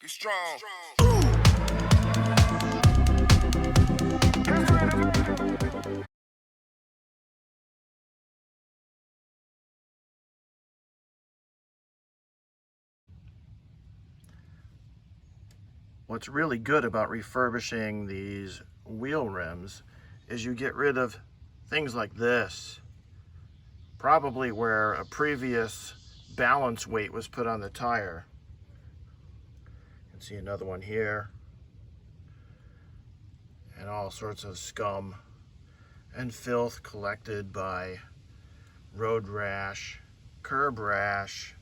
Be strong. What's really good about refurbishing these wheel rims is you get rid of things like this, probably where a previous balance weight was put on the tire. You can see another one here, and all sorts of scum and filth collected by road rash, curb rash,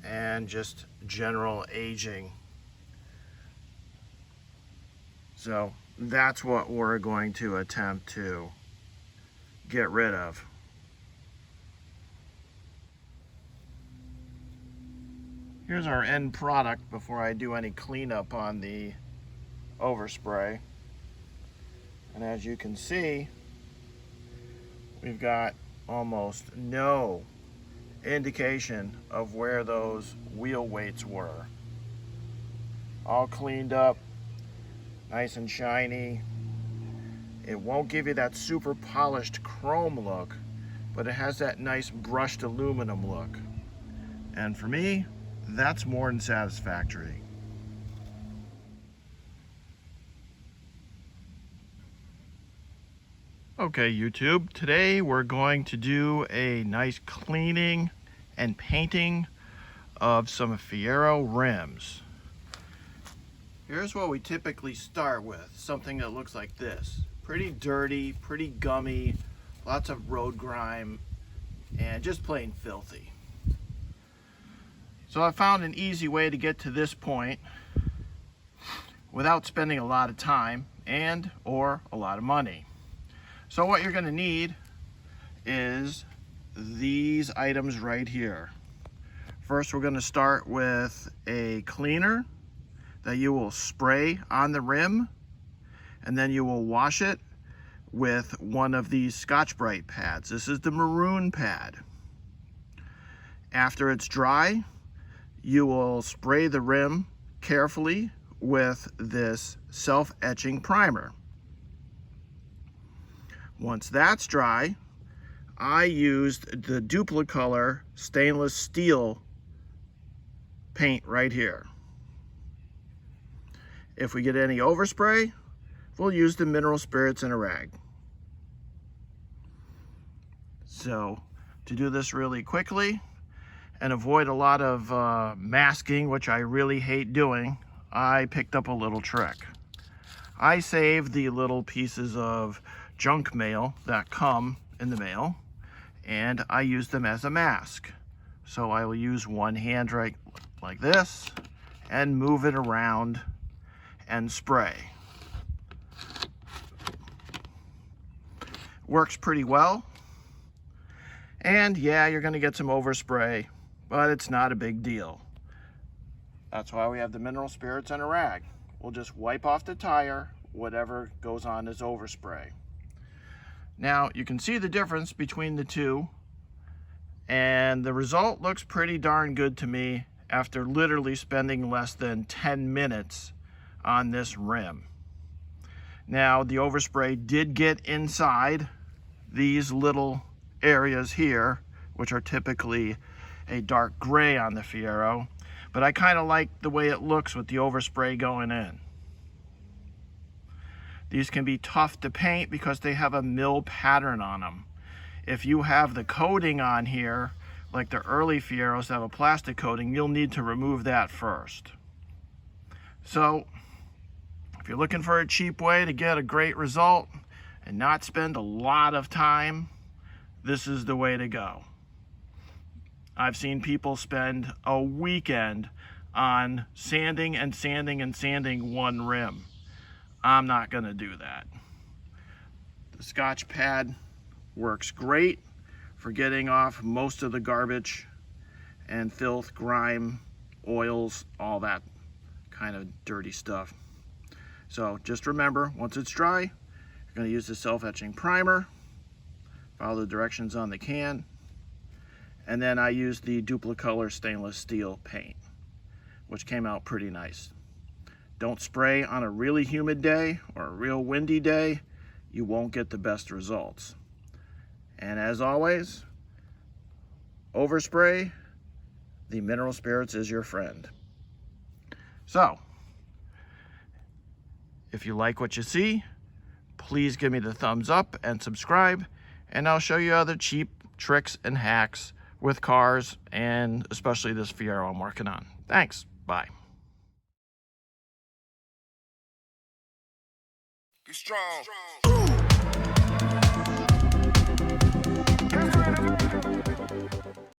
and just general aging. So that's what we're going to attempt to get rid of. Here's our end product before I do any cleanup on the overspray. And as you can see, we've got almost no indication of where those wheel weights were. All cleaned up, nice and shiny. It won't give you that super polished chrome look, but it has that nice brushed aluminum look. And for me, that's more than satisfactory. Okay, YouTube, today we're going to do a nice cleaning and painting of some Fiero rims. Here's what we typically start with, something that looks like this. Pretty dirty, pretty gummy, lots of road grime, and just plain filthy. So I found an easy way to get to this point without spending a lot of time and or a lot of money. So what you're going to need is these items right here. First, we're going to start with a cleaner that you will spray on the rim, and then you will wash it with one of these Scotch-Brite pads. This is the maroon pad. After it's dry, you will spray the rim carefully with this self-etching primer. Once that's dry, I used the Duplicolor stainless steel paint right here. If we get any overspray, we'll use the mineral spirits in a rag. So to do this really quickly and avoid a lot of masking, which I really hate doing, I picked up a little trick. I saved the little pieces of junk mail that come in the mail, and I use them as a mask. So I will use one hand right like this and move it around and spray. Works pretty well. And yeah, you're gonna get some overspray, but it's not a big deal. That's why we have the mineral spirits and a rag. We'll just wipe off the tire, whatever goes on is overspray. Now you can see the difference between the two, and the result looks pretty darn good to me after literally spending less than 10 minutes on this rim. Now the overspray did get inside these little areas here, which are typically a dark gray on the Fiero, but I kind of like the way it looks with the overspray going in. These can be tough to paint because they have a mill pattern on them. If you have the coating on here, like the early Fieros that have a plastic coating, you'll need to remove that first. So if you're looking for a cheap way to get a great result and not spend a lot of time, this is the way to go. I've seen people spend a weekend on sanding and sanding and sanding one rim. I'm not gonna do that. The Scotch pad works great for getting off most of the garbage and filth, grime, oils, all that kind of dirty stuff. So just remember, once it's dry, you're gonna use the self-etching primer, follow the directions on the can, And then I used the Duplicolor stainless steel paint, which came out pretty nice. Don't spray on a really humid day or a real windy day. You won't get the best results. And as always, overspray, the mineral spirits is your friend. So, if you like what you see, please give me the thumbs up and subscribe, and I'll show you other cheap tricks and hacks with cars, and especially this Fiero I'm working on. Thanks. Bye. Be strong.